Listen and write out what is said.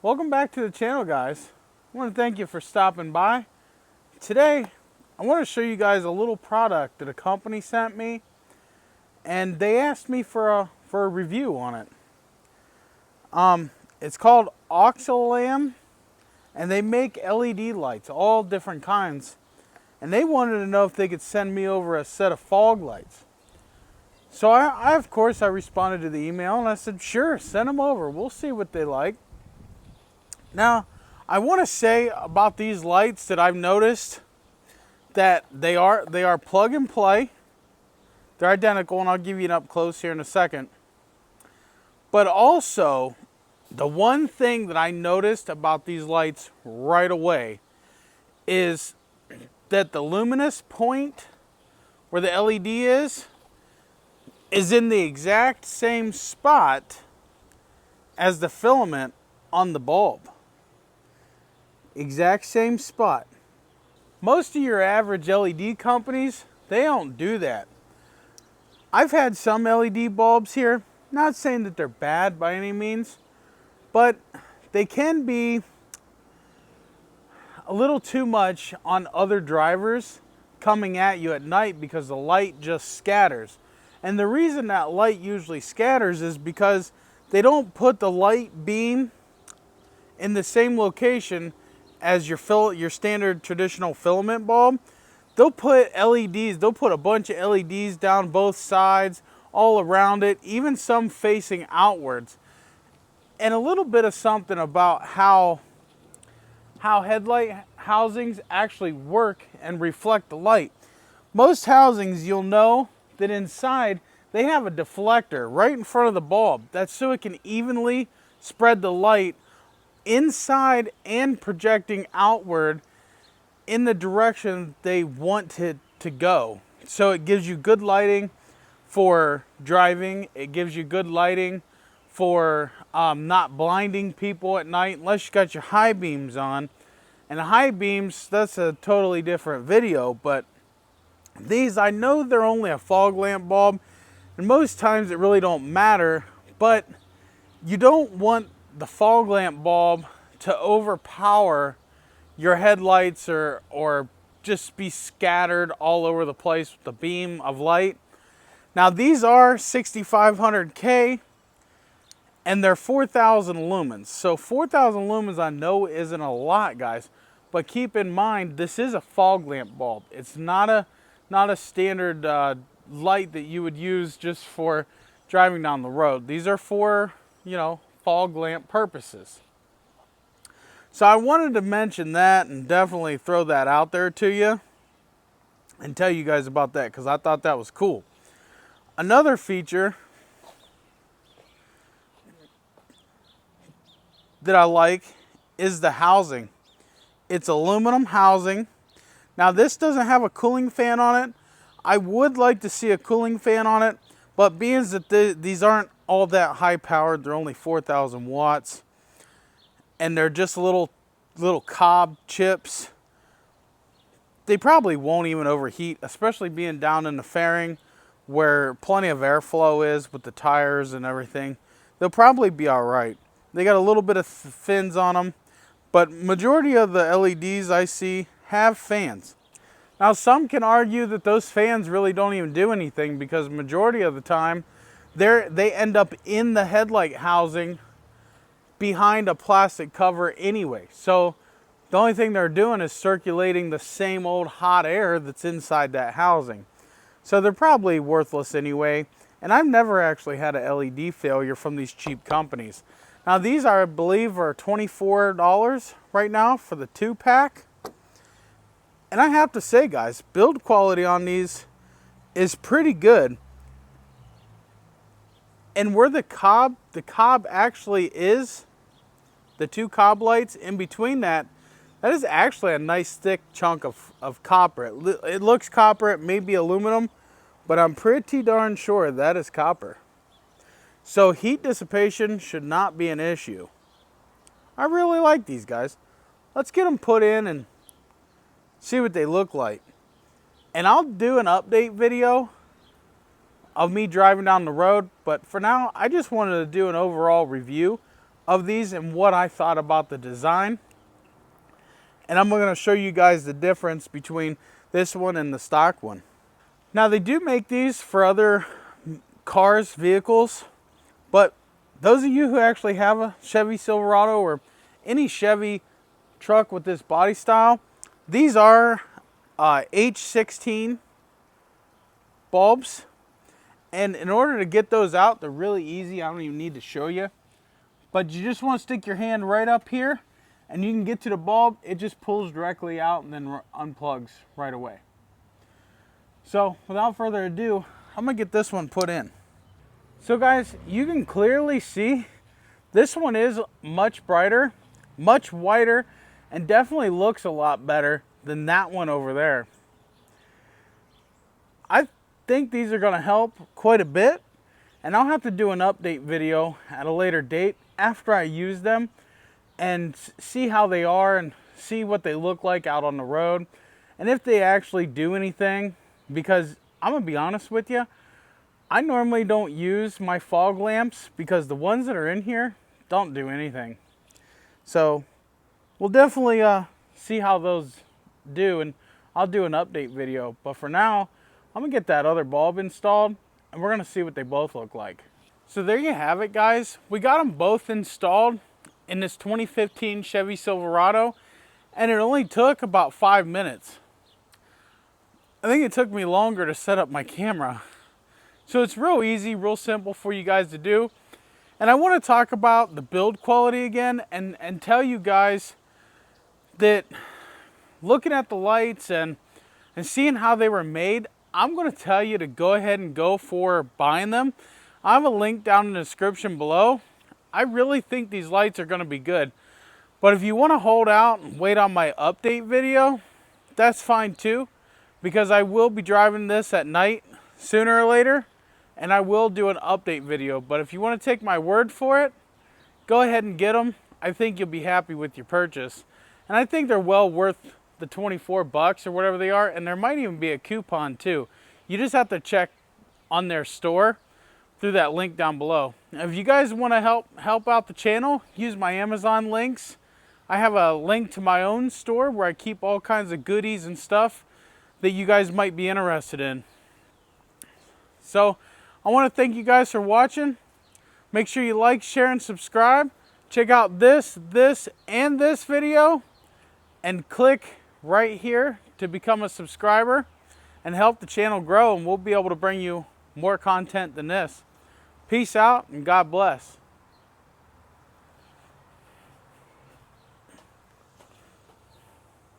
Welcome back to the channel, guys. I want to thank you for stopping by. Today, I want to show you guys a little product that a company sent me, and they asked me for a review on it. It's called Oxilam, and they make LED lights, all different kinds. And they wanted to know if they could send me over a set of fog lights. So I of course, I responded to the email and I said, sure, send them over. We'll see what they like. Now, I want to say about these lights that I've noticed that they are plug and play. They're identical, and I'll give you an up close here in a second. But also, the one thing that I noticed about these lights right away is that the luminous point where the LED is in the exact same spot as the filament on the bulb. Exact same spot. Most of your average LED companies, they don't do that. I've had some LED bulbs here, not saying that they're bad by any means, but they can be a little too much on other drivers coming at you at night because the light just scatters. And the reason that light usually scatters is because they don't put the light beam in the same location as your standard traditional filament bulb. They'll put LEDs, they'll put a bunch of LEDs down both sides, all around it, even some facing outwards. And a little bit of something about how headlight housings actually work and reflect the light. Most housings, you'll know that inside they have a deflector right in front of the bulb. That's so it can evenly spread the light inside and projecting outward in the direction they want it to go. So it gives you good lighting for driving. It gives you good lighting for not blinding people at night unless you got your high beams on. And the high beams, that's a totally different video, but these, I know they're only a fog lamp bulb, and most times it really don't matter, but you don't want the fog lamp bulb to overpower your headlights or just be scattered all over the place with the beam of light. Now these are 6500K and they're 4,000 lumens. So 4,000 lumens I know isn't a lot, guys, but keep in mind this is a fog lamp bulb. It's not a standard light that you would use just for driving down the road. These are for, fog lamp purposes. So I wanted to mention that and definitely throw that out there to you and tell you guys about that because I thought that was cool. Another feature that I like is the housing. It's aluminum housing. Now this doesn't have a cooling fan on it. I would like to see a cooling fan on it, but being that these aren't all that high powered, they're only 4,000 watts, and they're just little cob chips, they probably won't even overheat, especially being down in the fairing where plenty of airflow is with the tires and everything. They'll probably be all right. They got a little bit of fins on them, but majority of the LEDs I see have fans. Now some can argue that those fans really don't even do anything because majority of the time they end up in the headlight housing behind a plastic cover anyway. So the only thing they're doing is circulating the same old hot air that's inside that housing. So they're probably worthless anyway. And I've never actually had a LED failure from these cheap companies. Now these are, I believe, are $24 right now for the 2-pack. And I have to say, guys, build quality on these is pretty good. And where the cob actually is, the 2 cob lights, in between that is actually a nice thick chunk of copper. It looks copper, it may be aluminum, but I'm pretty darn sure that is copper. So heat dissipation should not be an issue. I really like these guys. Let's get them put in and see what they look like. And I'll do an update video of me driving down the road, but for now I just wanted to do an overall review of these and what I thought about the design. And I'm going to show you guys the difference between this one and the stock one. Now they do make these for other cars, vehicles, but those of you who actually have a Chevy Silverado or any Chevy truck with this body style, these are H16 bulbs. And in order to get those out, they're really easy. I don't even need to show you. But you just want to stick your hand right up here and you can get to the bulb. It just pulls directly out and then unplugs right away. So without further ado, I'm going to get this one put in. So guys, you can clearly see this one is much brighter, much whiter, and definitely looks a lot better than that one over there. I think these are going to help quite a bit, and I'll have to do an update video at a later date after I use them and see how they are and see what they look like out on the road and if they actually do anything, because I'm going to be honest with you, I normally don't use my fog lamps because the ones that are in here don't do anything. So we'll definitely see how those do, and I'll do an update video. But for now, I'm gonna get that other bulb installed and we're gonna see what they both look like. So there you have it, guys. We got them both installed in this 2015 Chevy Silverado, and it only took about 5 minutes. I think it took me longer to set up my camera. So it's real easy, real simple for you guys to do. And I want to talk about the build quality again and tell you guys that looking at the lights and seeing how they were made, I'm going to tell you to go ahead and go for buying them. I have a link down in the description below. I really think these lights are going to be good. But if you want to hold out and wait on my update video, that's fine too, because I will be driving this at night sooner or later, and I will do an update video. But if you want to take my word for it, go ahead and get them. I think you'll be happy with your purchase. And I think they're well worth the 24 bucks or whatever they are, and there might even be a coupon too. You just have to check on their store through that link down below. If you guys want to help out the channel, use my Amazon links. I have a link to my own store where I keep all kinds of goodies and stuff that you guys might be interested in. So I want to thank you guys for watching. Make sure you like, share, and subscribe. Check out this, and this video, and click right here to become a subscriber and help the channel grow, and we'll be able to bring you more content than this. Peace out and God bless.